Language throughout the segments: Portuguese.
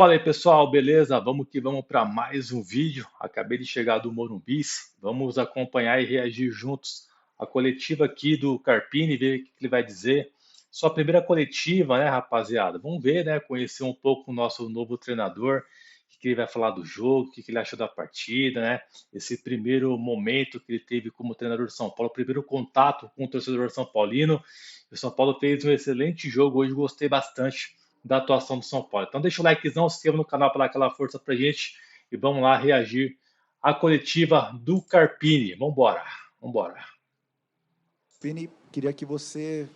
Fala aí pessoal, beleza? Vamos que vamos para mais um vídeo. Acabei de chegar do Morumbi. Vamos acompanhar e reagir juntos à coletiva aqui do Carpini, ver o que ele vai dizer. Sua primeira coletiva, né, rapaziada? Vamos ver, né? Conhecer um pouco o nosso novo treinador, o que ele vai falar do jogo, o que ele achou da partida, né? Esse primeiro momento que ele teve como treinador de São Paulo, o primeiro contato com o torcedor São Paulino. O São Paulo fez um excelente jogo hoje, gostei bastante da atuação do São Paulo. Então deixa o likezão, se inscreva no canal para dar aquela força pra gente e vamos lá reagir à coletiva do Carpini. Vambora, vambora. Vini, queria que você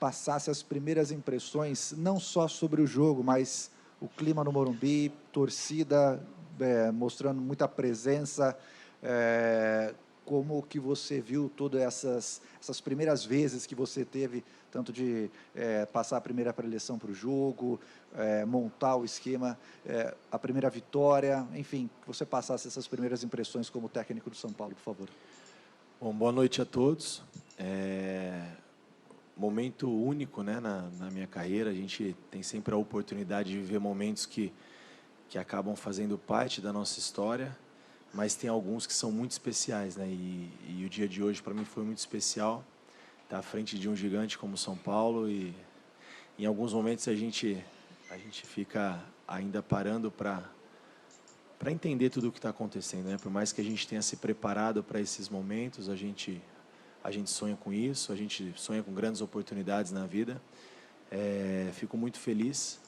passasse as primeiras impressões, não só sobre o jogo, mas o clima no Morumbi, torcida mostrando muita presença, como que você viu todas essas primeiras vezes que você teve, tanto de passar a primeira preleção para o jogo, montar o esquema, a primeira vitória, enfim, que você passasse essas primeiras impressões como técnico do São Paulo, por favor. Bom, boa noite a todos. Momento único, né, na minha carreira. A gente tem sempre a oportunidade de viver momentos que acabam fazendo parte da nossa história, mas tem alguns que são muito especiais, né? E o dia de hoje para mim foi muito especial. Estar à frente de um gigante como São Paulo e em alguns momentos a gente fica ainda parando para entender tudo o que está acontecendo, né? Por mais que a gente tenha se preparado para esses momentos, a gente sonha com isso, a gente sonha com grandes oportunidades na vida. Fico muito feliz.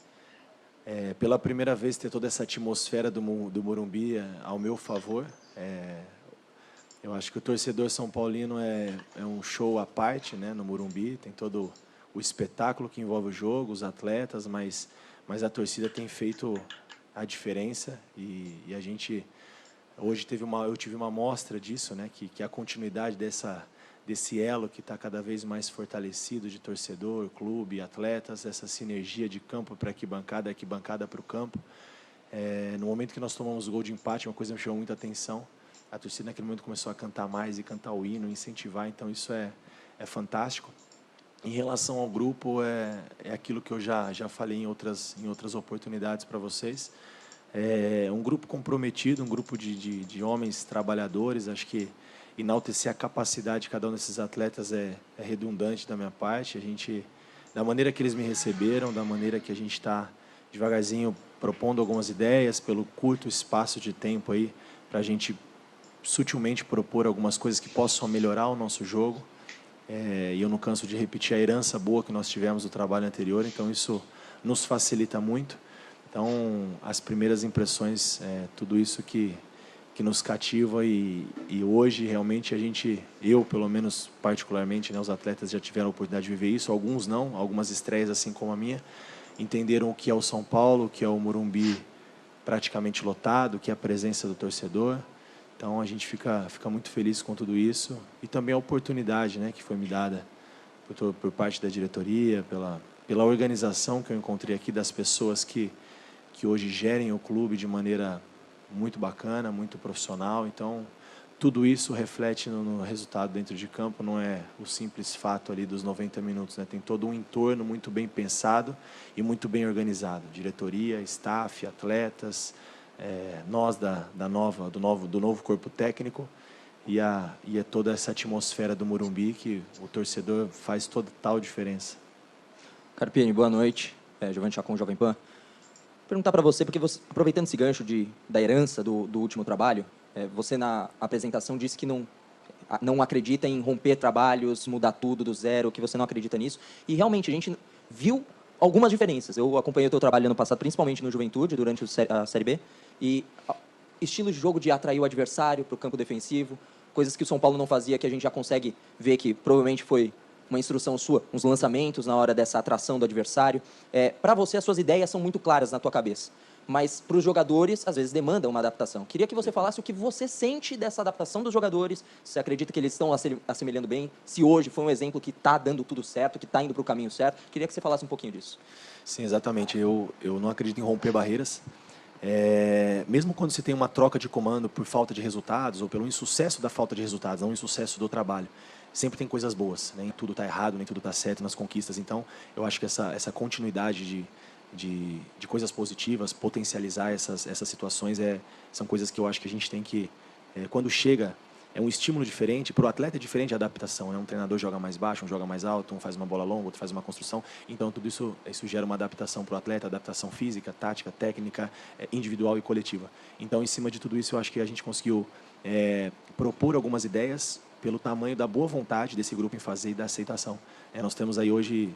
Pela primeira vez ter toda essa atmosfera do Morumbi ao meu favor. Eu acho que o torcedor são paulino é um show à parte, né, no Morumbi. Tem todo o espetáculo que envolve o jogo, os atletas, mas a torcida tem feito a diferença e a gente hoje eu tive uma amostra disso, né, que a continuidade desse elo que está cada vez mais fortalecido de torcedor, clube, atletas, essa sinergia de campo para arquibancada para o campo. No momento que nós tomamos o gol de empate, uma coisa me chamou muita atenção. A torcida naquele momento começou a cantar mais e cantar o hino, incentivar, então isso é fantástico. Em relação ao grupo, é aquilo que eu já falei em outras oportunidades para vocês. Um grupo comprometido, um grupo de homens trabalhadores. Acho que enaltecer a capacidade de cada um desses atletas é redundante da minha parte. Da maneira que eles me receberam, da maneira que a gente está devagarzinho propondo algumas ideias, pelo curto espaço de tempo aí, para a gente sutilmente propor algumas coisas que possam melhorar o nosso jogo. E eu não canso de repetir a herança boa que nós tivemos do trabalho anterior, então isso nos facilita muito. Então, as primeiras impressões, tudo isso que nos cativa e hoje realmente eu pelo menos particularmente, né, os atletas já tiveram a oportunidade de viver isso, alguns não, algumas estreias assim como a minha, entenderam o que é o São Paulo, o que é o Morumbi praticamente lotado, o que é a presença do torcedor. Então a gente fica muito feliz com tudo isso e também a oportunidade, né, que foi me dada por parte da diretoria, pela organização que eu encontrei aqui, das pessoas que hoje gerem o clube de maneira muito bacana, muito profissional. Então tudo isso reflete no resultado dentro de campo, não é o simples fato ali dos 90 minutos, né? Tem todo um entorno muito bem pensado e muito bem organizado, diretoria, staff, atletas, nós do novo corpo técnico e toda essa atmosfera do Morumbi que o torcedor faz total diferença. Carpini, boa noite. Giovanni Chacon, Jovem Pan. Perguntar para você, porque você, aproveitando esse gancho da herança do último trabalho, você na apresentação disse que não acredita em romper trabalhos, mudar tudo do zero, que você não acredita nisso. E realmente a gente viu algumas diferenças. Eu acompanhei o teu trabalho ano passado, principalmente no Juventude, durante a Série B, e estilo de jogo de atrair o adversário para o campo defensivo, coisas que o São Paulo não fazia, que a gente já consegue ver que provavelmente foi uma instrução sua, uns lançamentos na hora dessa atração do adversário. Para você, as suas ideias são muito claras na tua cabeça, mas para os jogadores, às vezes, demandam uma adaptação. Queria que você falasse o que você sente dessa adaptação dos jogadores, se acredita que eles estão assemelhando bem, se hoje foi um exemplo que está dando tudo certo, que está indo para o caminho certo. Queria que você falasse um pouquinho disso. Sim, exatamente. Eu não acredito em romper barreiras. Mesmo quando se tem uma troca de comando por falta de resultados ou pelo insucesso da falta de resultados, não o insucesso do trabalho, sempre tem coisas boas, nem tudo está errado, nem tudo está certo nas conquistas. Então, eu acho que essa continuidade de coisas positivas, potencializar essas situações, são coisas que eu acho que a gente tem que, quando chega, é um estímulo diferente, para o atleta é diferente a adaptação, né? Um treinador joga mais baixo, um joga mais alto, um faz uma bola longa, outro faz uma construção, então tudo isso gera uma adaptação para o atleta, adaptação física, tática, técnica, individual e coletiva. Então, em cima de tudo isso, eu acho que a gente conseguiu propor algumas ideias pelo tamanho da boa vontade desse grupo em fazer e da aceitação. Nós temos aí hoje,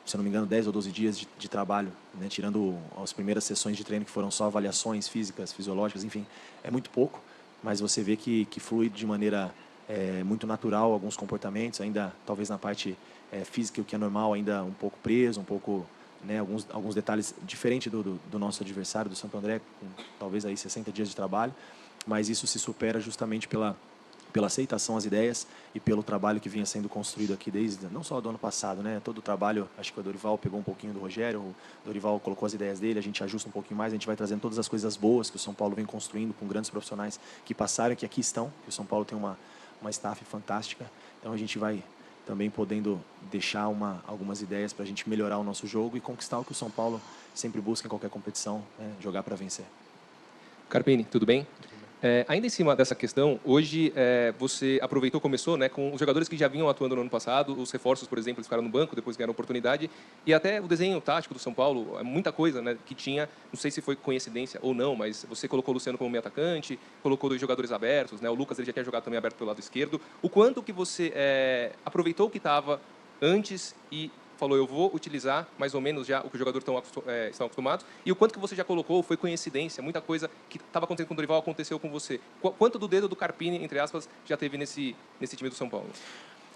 se eu não me engano, 10 ou 12 dias de trabalho, né? Tirando as primeiras sessões de treino que foram só avaliações físicas, fisiológicas, enfim, é muito pouco, mas você vê que flui de maneira muito natural alguns comportamentos, ainda talvez na parte física, o que é normal, ainda um pouco preso, um pouco, né, alguns detalhes diferentes do nosso adversário, do Santo André, com talvez aí 60 dias de trabalho, mas isso se supera justamente pela aceitação às ideias e pelo trabalho que vinha sendo construído aqui desde, não só do ano passado, né? Todo o trabalho, acho que o Dorival pegou um pouquinho do Rogério, o Dorival colocou as ideias dele, a gente ajusta um pouquinho mais, a gente vai trazendo todas as coisas boas que o São Paulo vem construindo com grandes profissionais que passaram, que aqui estão, que o São Paulo tem uma staff fantástica, então a gente vai também podendo deixar algumas ideias para a gente melhorar o nosso jogo e conquistar o que o São Paulo sempre busca em qualquer competição, né? Jogar para vencer. Carpini, tudo bem? Ainda em cima dessa questão, hoje você aproveitou, começou, né, com os jogadores que já vinham atuando no ano passado, os reforços, por exemplo, eles ficaram no banco, depois ganharam oportunidade, e até o desenho tático do São Paulo, muita coisa, né, que tinha, não sei se foi coincidência ou não, mas você colocou o Luciano como meio atacante, colocou 2 jogadores abertos, né, o Lucas ele já tinha jogado também aberto pelo lado esquerdo. O quanto que você aproveitou o que estava antes e falou, eu vou utilizar mais ou menos já o que os jogadores estão acostumados, e o quanto que você já colocou foi coincidência, muita coisa que estava acontecendo com o Dorival aconteceu com você. Quanto do dedo do Carpini, entre aspas, já teve nesse time do São Paulo?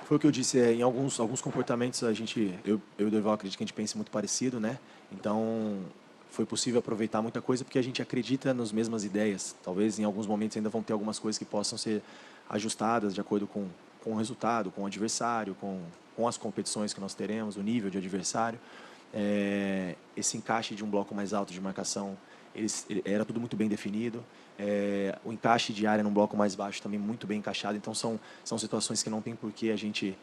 Foi o que eu disse, em alguns comportamentos eu e o Dorival acredito que a gente pense muito parecido, né? Então foi possível aproveitar muita coisa porque a gente acredita nas mesmas ideias. Talvez em alguns momentos ainda vão ter algumas coisas que possam ser ajustadas de acordo com o resultado, com o adversário, com as competições que nós teremos, o nível de adversário. Esse encaixe de um bloco mais alto de marcação, era tudo muito bem definido. O encaixe de área num bloco mais baixo também muito bem encaixado. Então são situações que não tem por que a gente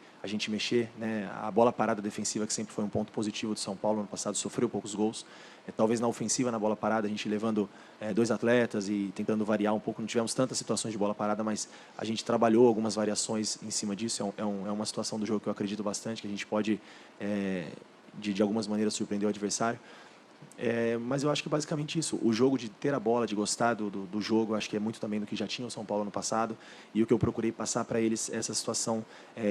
mexer, né? A bola parada defensiva, que sempre foi um ponto positivo do São Paulo, no ano passado sofreu poucos gols. Talvez na ofensiva, na bola parada, a gente levando 2 atletas e tentando variar um pouco. Não tivemos tantas situações de bola parada, mas a gente trabalhou algumas variações em cima disso. É uma situação do jogo que eu acredito bastante, que a gente pode, de algumas maneiras, surpreender o adversário. Mas eu acho que basicamente isso, o jogo de ter a bola, de gostar do jogo, acho que é muito também do que já tinha o São Paulo no passado, e o que eu procurei passar para eles essa situação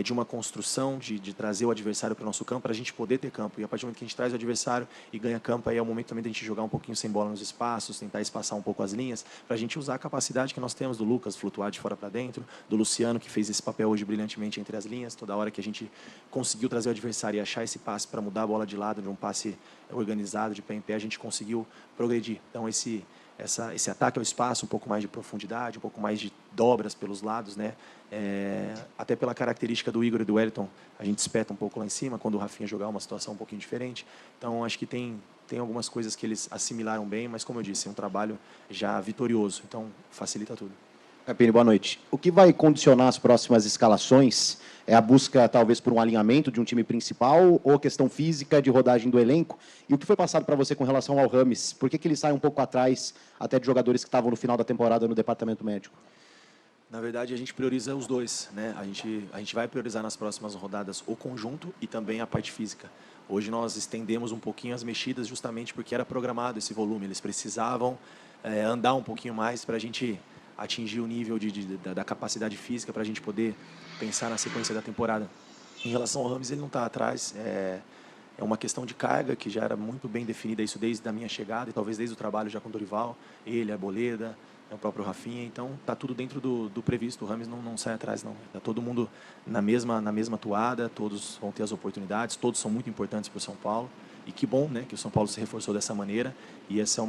de uma construção, de trazer o adversário para o nosso campo, para a gente poder ter campo, e a partir do momento que a gente traz o adversário e ganha campo, aí é o momento também da gente jogar um pouquinho sem bola nos espaços, tentar espaçar um pouco as linhas, para a gente usar a capacidade que nós temos do Lucas flutuar de fora para dentro, do Luciano, que fez esse papel hoje brilhantemente entre as linhas, toda hora que a gente conseguiu trazer o adversário e achar esse passe para mudar a bola de lado, de um passe organizado, de pé em pé, a gente conseguiu progredir. Então, esse ataque ao espaço, um pouco mais de profundidade, um pouco mais de dobras pelos lados, né? Até pela característica do Igor e do Wellington, a gente espeta um pouco lá em cima, quando o Rafinha jogar uma situação um pouquinho diferente. Então, acho que tem algumas coisas que eles assimilaram bem, mas, como eu disse, é um trabalho já vitorioso, então facilita tudo. Carpini, boa noite. O que vai condicionar as próximas escalações é a busca, talvez, por um alinhamento de um time principal ou questão física de rodagem do elenco? E o que foi passado para você com relação ao Rames? Por que ele sai um pouco atrás até de jogadores que estavam no final da temporada no departamento médico? Na verdade, a gente prioriza os dois, né? A gente vai priorizar nas próximas rodadas o conjunto e também a parte física. Hoje nós estendemos um pouquinho as mexidas justamente porque era programado esse volume. Eles precisavam andar um pouquinho mais para a gente atingir o nível da capacidade física para a gente poder pensar na sequência da temporada. Em relação ao Rames, ele não está atrás. É uma questão de carga que já era muito bem definida, isso desde a minha chegada e talvez desde o trabalho já com o Dorival, ele, a Boleda, o próprio Rafinha. Então, está tudo dentro do previsto. O Rames não sai atrás, não. Está todo mundo na mesma toada, todos vão ter as oportunidades, todos são muito importantes para o São Paulo. E que bom, né, que o São Paulo se reforçou dessa maneira. E essa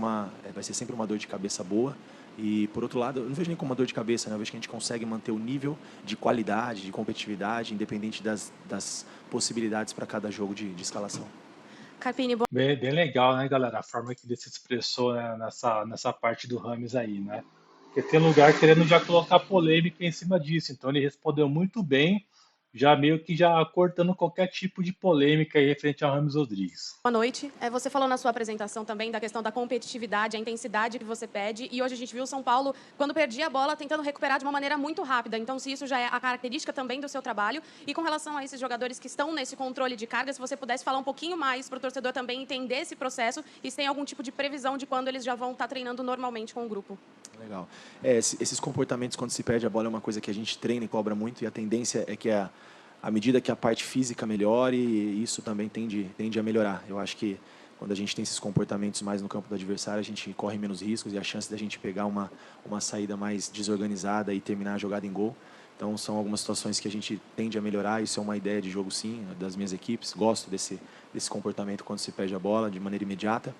vai ser sempre uma dor de cabeça boa. E, por outro lado, eu não vejo nem como uma dor de cabeça, né? Eu vejo que a gente consegue manter o nível de qualidade, de competitividade, independente das possibilidades para cada jogo de escalação. Carpini, Bem legal, né, galera? A forma que ele se expressou, né, nessa parte do Rames aí, né? Porque tem lugar querendo já colocar polêmica em cima disso. Então ele respondeu muito bem já meio que já cortando qualquer tipo de polêmica aí referente ao Rames Rodrigues. Boa noite. Você falou na sua apresentação também da questão da competitividade, a intensidade que você pede, e hoje a gente viu o São Paulo, quando perdia a bola, tentando recuperar de uma maneira muito rápida. Então, se isso já é a característica também do seu trabalho, e com relação a esses jogadores que estão nesse controle de carga, se você pudesse falar um pouquinho mais para o torcedor também entender esse processo e se tem algum tipo de previsão de quando eles já vão estar treinando normalmente com o grupo. Legal. Esses comportamentos, quando se perde a bola, é uma coisa que a gente treina e cobra muito, e a tendência é que à medida que a parte física melhore, isso também tende a melhorar. Eu acho que quando a gente tem esses comportamentos mais no campo do adversário, a gente corre menos riscos e a chance da gente pegar uma saída mais desorganizada e terminar a jogada em gol. Então, são algumas situações que a gente tende a melhorar. Isso é uma ideia de jogo, sim, das minhas equipes. Gosto desse comportamento quando se perde a bola de maneira imediata.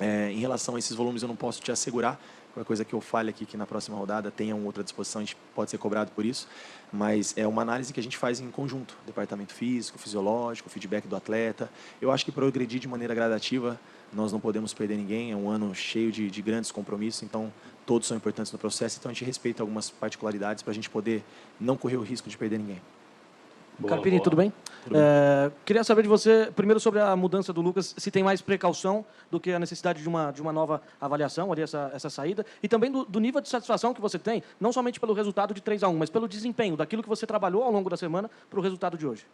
Em relação a esses volumes, eu não posso te assegurar. Qualquer coisa que eu fale aqui, que na próxima rodada tenha uma outra disposição, a gente pode ser cobrado por isso. Mas é uma análise que a gente faz em conjunto. Departamento físico, fisiológico, feedback do atleta. Eu acho que progredir de maneira gradativa, nós não podemos perder ninguém. É um ano cheio de grandes compromissos, então todos são importantes no processo. Então a gente respeita algumas particularidades para a gente poder não correr o risco de perder ninguém. Boa, Carpini, boa. tudo bem? Queria saber de você, primeiro, sobre a mudança do Lucas, se tem mais precaução do que a necessidade de uma nova avaliação, ali, essa saída, e também do nível de satisfação que você tem, não somente pelo resultado de 3-1, mas pelo desempenho, daquilo que você trabalhou ao longo da semana para o resultado de hoje.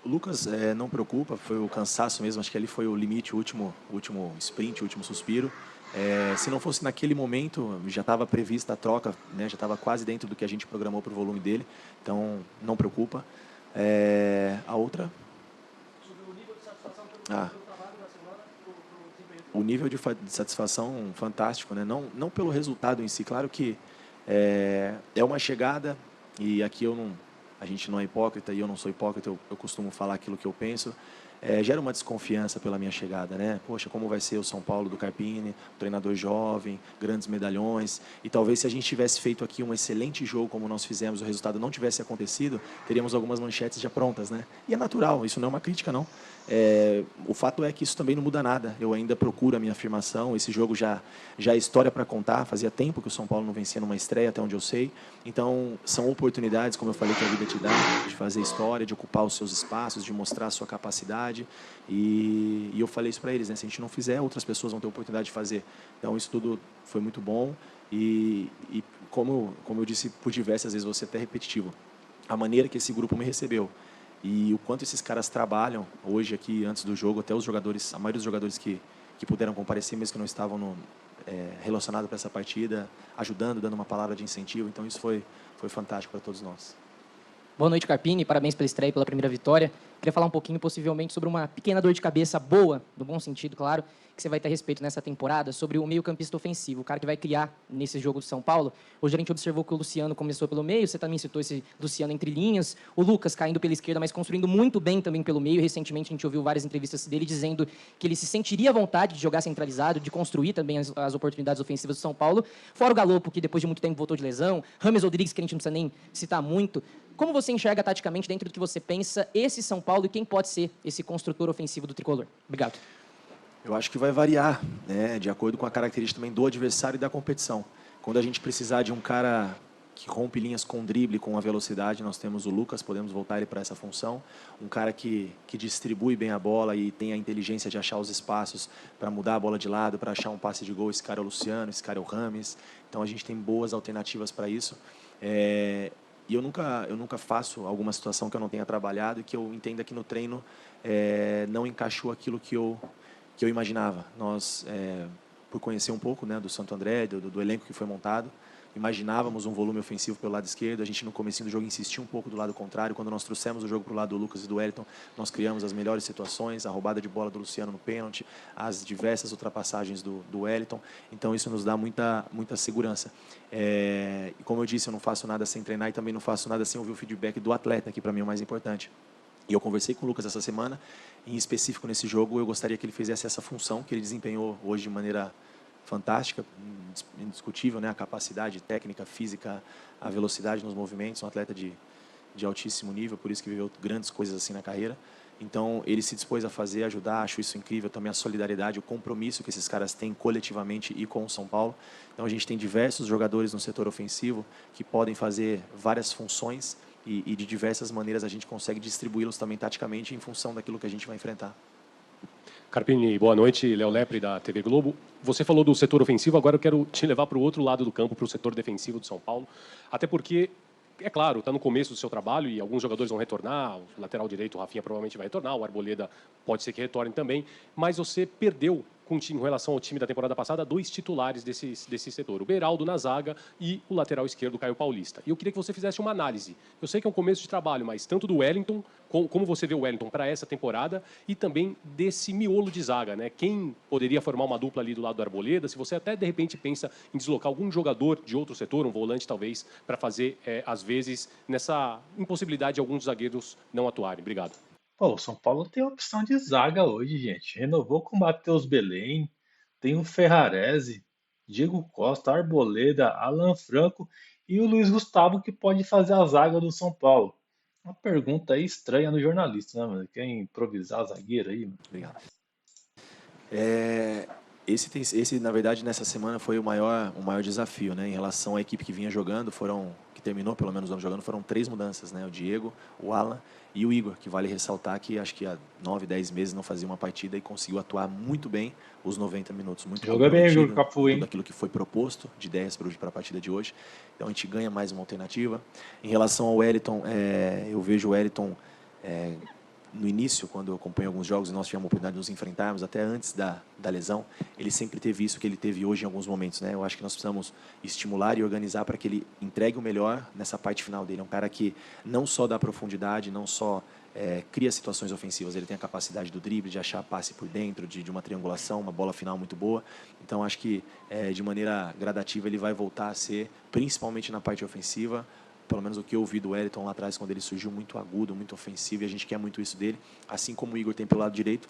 O Lucas não preocupa, foi o cansaço mesmo, acho que ali foi o limite, o último sprint, o último suspiro. Se não fosse naquele momento, já estava prevista a troca, né, já estava quase dentro do que a gente programou para o volume dele, então não preocupa. A outra? Sobre o nível de satisfação pelo trabalho da semana para o desempenho. O nível de satisfação fantástico, né? Não pelo resultado em si, claro que é uma chegada, e aqui a gente não é hipócrita, e eu não sou hipócrita, eu costumo falar aquilo que eu penso. Gera uma desconfiança pela minha chegada, né? Poxa, como vai ser o São Paulo do Carpini, um treinador jovem, grandes medalhões, e talvez se a gente tivesse feito aqui um excelente jogo como nós fizemos, o resultado não tivesse acontecido, teríamos algumas manchetes já prontas, né? E é natural, isso não é uma crítica, não. O fato é que isso também não muda nada. Eu ainda procuro a minha afirmação. Esse jogo já é história para contar. Fazia tempo que o São Paulo não vencia numa estreia, até onde eu sei. Então, são oportunidades, como eu falei, que a vida te dá, de fazer história, de ocupar os seus espaços, de mostrar a sua capacidade. E eu falei isso para eles, né? Se a gente não fizer, outras pessoas vão ter oportunidade de fazer. Então, isso tudo foi muito bom. E como eu disse por diversas vezes, vou ser até repetitivo, a maneira que esse grupo me recebeu e o quanto esses caras trabalham hoje aqui, antes do jogo, até os jogadores, a maioria dos jogadores que puderam comparecer, mesmo que não estavam relacionados para essa partida, ajudando, dando uma palavra de incentivo. Então, isso foi fantástico para todos nós. Boa noite, Carpini. Parabéns pela estreia e pela primeira vitória. Queria falar um pouquinho, possivelmente, sobre uma pequena dor de cabeça boa, no bom sentido, claro, que você vai ter a respeito nessa temporada, sobre o meio-campista ofensivo, o cara que vai criar nesse jogo do São Paulo. Hoje a gente observou que o Luciano começou pelo meio, você também citou esse Luciano entre linhas, o Lucas caindo pela esquerda, mas construindo muito bem também pelo meio. Recentemente a gente ouviu várias entrevistas dele dizendo que ele se sentiria à vontade de jogar centralizado, de construir também as oportunidades ofensivas do São Paulo. Fora o Galopo, que depois de muito tempo voltou de lesão, Rames Rodrigues, que a gente não precisa nem citar muito. Como você enxerga taticamente, dentro do que você pensa, esse São Paulo e quem pode ser esse construtor ofensivo do tricolor? Obrigado. Eu acho que vai variar, né, de acordo com a característica também do adversário e da competição. Quando a gente precisar de um cara que rompe linhas com drible, com a velocidade, nós temos o Lucas, podemos voltar ele para essa função. Um cara que distribui bem a bola e tem a inteligência de achar os espaços para mudar a bola de lado, para achar um passe de gol. Esse cara é o Luciano, esse cara é o Rames. Então a gente tem boas alternativas para isso. E eu nunca faço alguma situação que eu não tenha trabalhado e que eu entenda que no treino não encaixou aquilo que eu imaginava. Nós, por conhecer um pouco, né, do Santo André, do elenco que foi montado, imaginávamos um volume ofensivo pelo lado esquerdo. A gente, no comecinho do jogo, insistiu um pouco do lado contrário. Quando nós trouxemos o jogo para o lado do Lucas e do Wellington, nós criamos as melhores situações, a roubada de bola do Luciano no pênalti, as diversas ultrapassagens do Wellington. Então, isso nos dá muita segurança. E como eu disse, eu não faço nada sem treinar e também não faço nada sem ouvir o feedback do atleta, que para mim é o mais importante. E eu conversei com o Lucas essa semana, em específico nesse jogo, eu gostaria que ele fizesse essa função que ele desempenhou hoje de maneira fantástica, indiscutível, né? A capacidade técnica, física, a velocidade nos movimentos, um atleta de altíssimo nível, por isso que viveu grandes coisas assim na carreira. Então, ele se dispôs a fazer, ajudar, acho isso incrível, também a solidariedade, o compromisso que esses caras têm coletivamente e com o São Paulo. Então, a gente tem diversos jogadores no setor ofensivo que podem fazer várias funções e de diversas maneiras a gente consegue distribuí-los também taticamente em função daquilo que a gente vai enfrentar. Carpini, boa noite. Léo Lepre, da TV Globo. Você falou do setor ofensivo, agora eu quero te levar para o outro lado do campo, para o setor defensivo do São Paulo. Até porque, é claro, está no começo do seu trabalho e alguns jogadores vão retornar. O lateral direito, o Rafinha, provavelmente vai retornar. O Arboleda pode ser que retorne também. Mas você perdeu, em relação ao time da temporada passada, 2 titulares desse setor. O Beraldo na zaga e o lateral esquerdo, Caio Paulista. E eu queria que você fizesse uma análise. Eu sei que é um começo de trabalho, mas tanto do Wellington, como você vê o Wellington para essa temporada, e também desse miolo de zaga, né? Quem poderia formar uma dupla ali do lado do Arboleda? Se você até, de repente, pensa em deslocar algum jogador de outro setor, um volante talvez, para fazer, às vezes, nessa impossibilidade de alguns zagueiros não atuarem. Obrigado. Pô, o São Paulo tem opção de zaga hoje, gente. Renovou com o Matheus Belém, tem o Ferrarese, Diego Costa, Arboleda, Alan Franco e o Luiz Gustavo que pode fazer a zaga do São Paulo. Uma pergunta aí estranha no jornalista, né, mano? Quer improvisar zagueiro aí, mano? Obrigado. Esse, na verdade, nessa semana foi o maior desafio, né? Em relação à equipe que vinha jogando, que terminou pelo menos o ano jogando, foram 3 mudanças, né? O Diego, o Alan e o Igor, que vale ressaltar que acho que há 9, 10 meses não fazia uma partida e conseguiu atuar muito bem os 90 minutos. Muito Joga bem, comprometido Igor Cafu, em hein? tudo aquilo que foi proposto de ideias para a partida de hoje. Então a gente ganha mais uma alternativa. Em relação ao Wellington, eu vejo o Wellington no início, quando eu acompanho alguns jogos e nós tivemos a oportunidade de nos enfrentarmos, até antes da lesão, ele sempre teve isso que ele teve hoje em alguns momentos, né? Eu acho que nós precisamos estimular e organizar para que ele entregue o melhor nessa parte final dele. É um cara que não só dá profundidade, não só cria situações ofensivas, ele tem a capacidade do drible, de achar passe por dentro, de uma triangulação, uma bola final muito boa. Então, acho que de maneira gradativa ele vai voltar a ser, principalmente na parte ofensiva, pelo menos o que eu ouvi do Wellington lá atrás, quando ele surgiu muito agudo, muito ofensivo, e a gente quer muito isso dele, assim como o Igor tem pelo lado direito,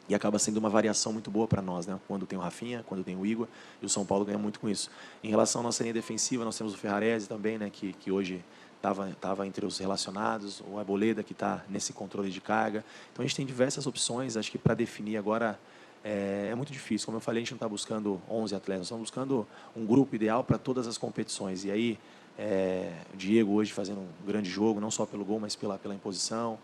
e acaba sendo uma variação muito boa para nós, né? Quando tem o Rafinha, quando tem o Igor, e o São Paulo ganha muito com isso. Em relação à nossa linha defensiva, nós temos o Ferrarese também, né? Que hoje estava entre os relacionados, o Arboleda, que está nesse controle de carga. Então a gente tem diversas opções, acho que para definir agora é muito difícil. Como eu falei, a gente não está buscando 11 atletas, nós estamos buscando um grupo ideal para todas as competições. E aí, o Diego hoje fazendo um grande jogo, não só pelo gol, mas pela imposição.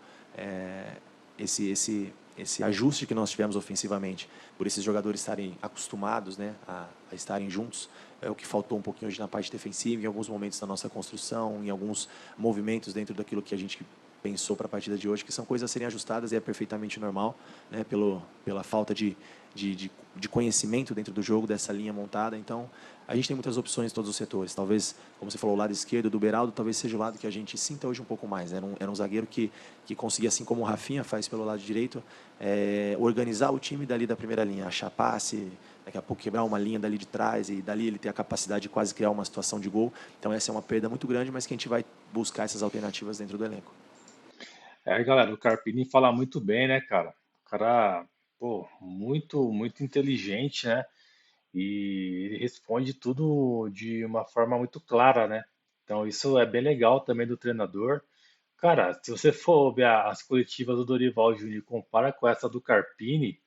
Esse ajuste que nós tivemos ofensivamente, por esses jogadores estarem acostumados, né, a estarem juntos, é o que faltou um pouquinho hoje na parte defensiva, em alguns momentos da nossa construção, em alguns movimentos dentro daquilo que a gente pensou para a partida de hoje, que são coisas a serem ajustadas e é perfeitamente normal, né, pela falta de conhecimento dentro do jogo, dessa linha montada. Então, a gente tem muitas opções em todos os setores. Talvez, como você falou, o lado esquerdo do Beraldo, talvez seja o lado que a gente sinta hoje um pouco mais. Era um zagueiro que conseguia, assim como o Rafinha faz pelo lado direito, organizar o time dali da primeira linha, achar passe, daqui a pouco quebrar uma linha dali de trás e dali ele ter a capacidade de quase criar uma situação de gol. Então, essa é uma perda muito grande, mas que a gente vai buscar essas alternativas dentro do elenco. Galera, o Carpini fala muito bem, né, cara? O cara, pô, muito, muito inteligente, né? E ele responde tudo de uma forma muito clara, né? Então isso é bem legal também do treinador. Cara, se você for ver as coletivas do Dorival Júnior e compara com essa do Carpini,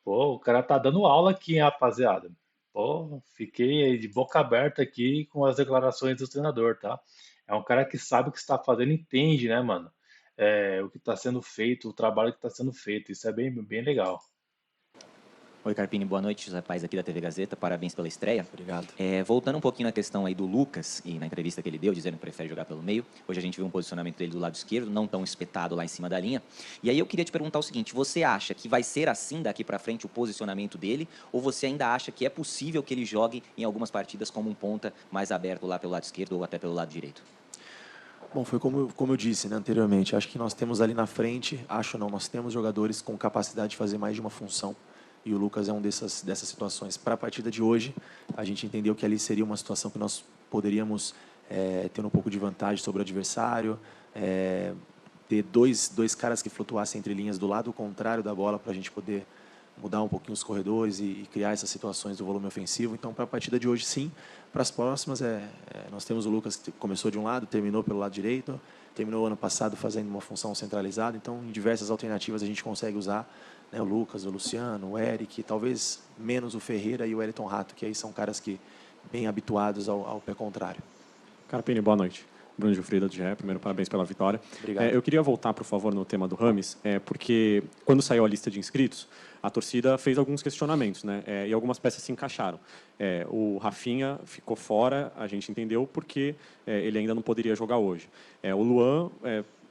pô, o cara tá dando aula aqui, hein, rapaziada. Pô, fiquei de boca aberta aqui com as declarações do treinador, tá? É um cara que sabe o que está fazendo, entende, né, mano? O que está sendo feito, o trabalho que está sendo feito. Isso é bem, bem legal. Oi, Carpini, boa noite. José Paes aqui da TV Gazeta, parabéns pela estreia. Obrigado. Voltando um pouquinho na questão aí do Lucas, e na entrevista que ele deu, dizendo que prefere jogar pelo meio, hoje a gente viu um posicionamento dele do lado esquerdo, não tão espetado lá em cima da linha. E aí eu queria te perguntar o seguinte, você acha que vai ser assim daqui para frente o posicionamento dele, ou você ainda acha que é possível que ele jogue em algumas partidas como um ponta mais aberto lá pelo lado esquerdo ou até pelo lado direito? Bom, foi como eu disse, né, anteriormente, acho que nós temos ali na frente, nós temos jogadores com capacidade de fazer mais de uma função, e o Lucas é um dessas situações. Para a partida de hoje, a gente entendeu que ali seria uma situação que nós poderíamos ter um pouco de vantagem sobre o adversário, ter dois caras que flutuassem entre linhas do lado contrário da bola para a gente poder mudar um pouquinho os corredores e criar essas situações do volume ofensivo. Então, para a partida de hoje, sim. Para as próximas, nós temos o Lucas que começou de um lado, terminou pelo lado direito, terminou ano passado fazendo uma função centralizada. Então, em diversas alternativas, a gente consegue usar, né, o Lucas, o Luciano, o Eric, talvez menos o Ferreira e o Wellington Rato, que aí são caras que bem habituados ao pé contrário. Carpini, boa noite. Bruno Gilfrida, do GE. Primeiro, parabéns pela vitória. Obrigado. Eu queria voltar, por favor, no tema do Rames, porque quando saiu a lista de inscritos, a torcida fez alguns questionamentos, né? E algumas peças se encaixaram. O Rafinha ficou fora, a gente entendeu, porque ele ainda não poderia jogar hoje. O Luan...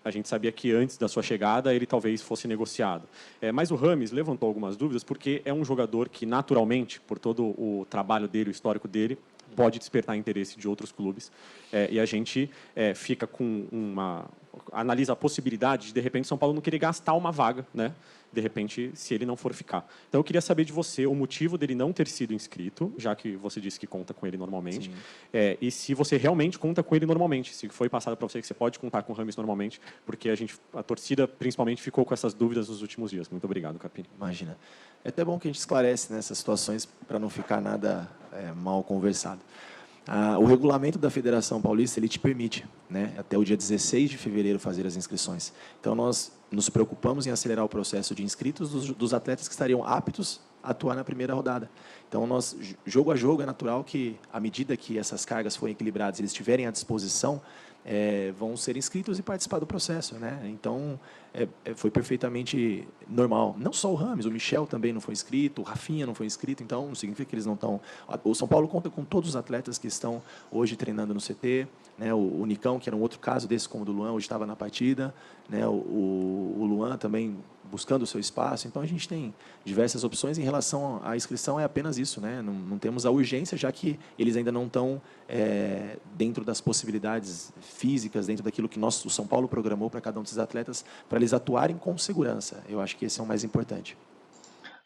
a gente sabia que antes da sua chegada ele talvez fosse negociado. Mas o Rames levantou algumas dúvidas porque é um jogador que, naturalmente, por todo o trabalho dele, o histórico dele, pode despertar interesse de outros clubes. E a gente fica com analisa a possibilidade de repente, São Paulo não querer gastar uma vaga, né? De repente, se ele não for ficar. Então, eu queria saber de você o motivo dele não ter sido inscrito, já que você disse que conta com ele normalmente, e se você realmente conta com ele normalmente, se foi passado para você que você pode contar com o Rames normalmente, porque a torcida, principalmente, ficou com essas dúvidas nos últimos dias. Muito obrigado, Carpini. Imagina. É até bom que a gente esclarece nessas situações para não ficar nada mal conversado. O regulamento da Federação Paulista ele te permite, né, até o dia 16 de fevereiro fazer as inscrições. Então nós nos preocupamos em acelerar o processo de inscritos dos atletas que estariam aptos a atuar na primeira rodada. Então nós, jogo a jogo, é natural que à medida que essas cargas forem equilibradas, eles estiverem à disposição, vão ser inscritos e participar do processo, né? Então foi perfeitamente normal. Não só o Rames, o Michel também não foi inscrito, o Rafinha não foi inscrito, então não significa que eles não estão... O São Paulo conta com todos os atletas que estão hoje treinando no CT, né? O Nicão, que era um outro caso desse como o do Luan, hoje estava na partida, né? O Luan também buscando o seu espaço. Então a gente tem diversas opções em relação à inscrição, é apenas isso, né? Não temos a urgência, já que eles ainda não estão dentro das possibilidades físicas, dentro daquilo que o São Paulo programou para cada um desses atletas, para eles atuarem com segurança. Eu acho que esse é o mais importante.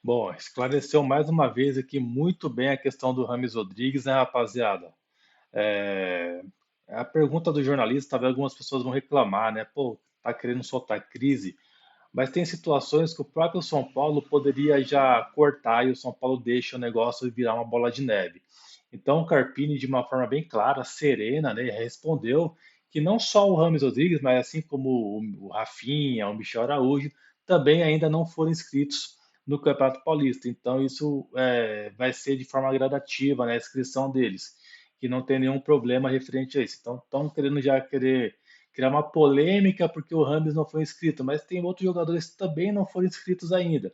Bom, esclareceu mais uma vez aqui muito bem a questão do Rames Rodrigues, né, rapaziada? A pergunta do jornalista, talvez algumas pessoas vão reclamar, né? Pô, tá querendo soltar crise. Mas tem situações que o próprio São Paulo poderia já cortar e o São Paulo deixa o negócio virar uma bola de neve. Então o Carpini, de uma forma bem clara, serena, né, respondeu que não só o Rames Rodrigues, mas assim como o Rafinha, o Michel Araújo, também ainda não foram inscritos no Campeonato Paulista. Então isso vai ser de forma gradativa, né, a inscrição deles, que não tem nenhum problema referente a isso. Então estão querendo criar uma polêmica porque o Rames não foi inscrito, mas tem outros jogadores que também não foram inscritos ainda.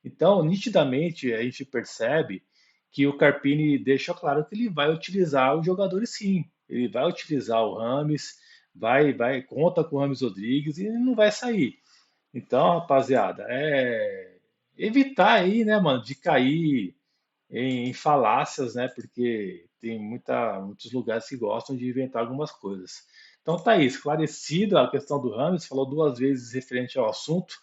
Então, nitidamente, a gente percebe que o Carpini deixa claro que ele vai utilizar os jogadores sim. Ele vai utilizar o Rames, conta com o Rames Rodrigues e ele não vai sair. Então, rapaziada, evitar aí, né, mano, de cair em falácias, né, porque tem muitos lugares que gostam de inventar algumas coisas. Então tá aí, esclarecida a questão do Rames, falou 2 vezes referente ao assunto.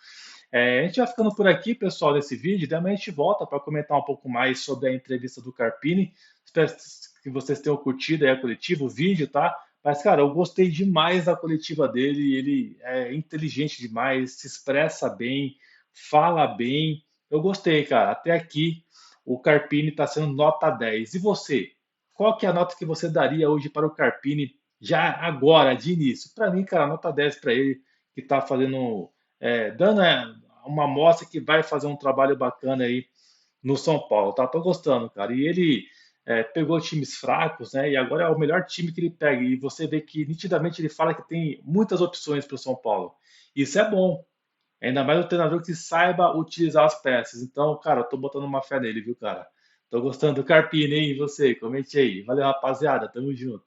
A gente vai ficando por aqui, pessoal, nesse vídeo. Daí a gente volta para comentar um pouco mais sobre a entrevista do Carpini. Espero que vocês tenham curtido aí a coletiva, o vídeo, tá? Mas, cara, eu gostei demais da coletiva dele. Ele é inteligente demais, se expressa bem, fala bem. Eu gostei, cara. Até aqui, o Carpini está sendo nota 10. E você? Qual que é a nota que você daria hoje para o Carpini, já agora, de início? Para mim, cara, nota 10 para ele, que está fazendo... dando uma amostra que vai fazer um trabalho bacana aí no São Paulo, tá? Tô gostando, cara. E ele pegou times fracos, né? E agora é o melhor time que ele pega. E você vê que nitidamente ele fala que tem muitas opções para o São Paulo. Isso é bom. Ainda mais o treinador que saiba utilizar as peças. Então, cara, eu tô botando uma fé nele, viu, cara? Tô gostando do Carpini, hein? E você? Comente aí. Valeu, rapaziada. Tamo junto.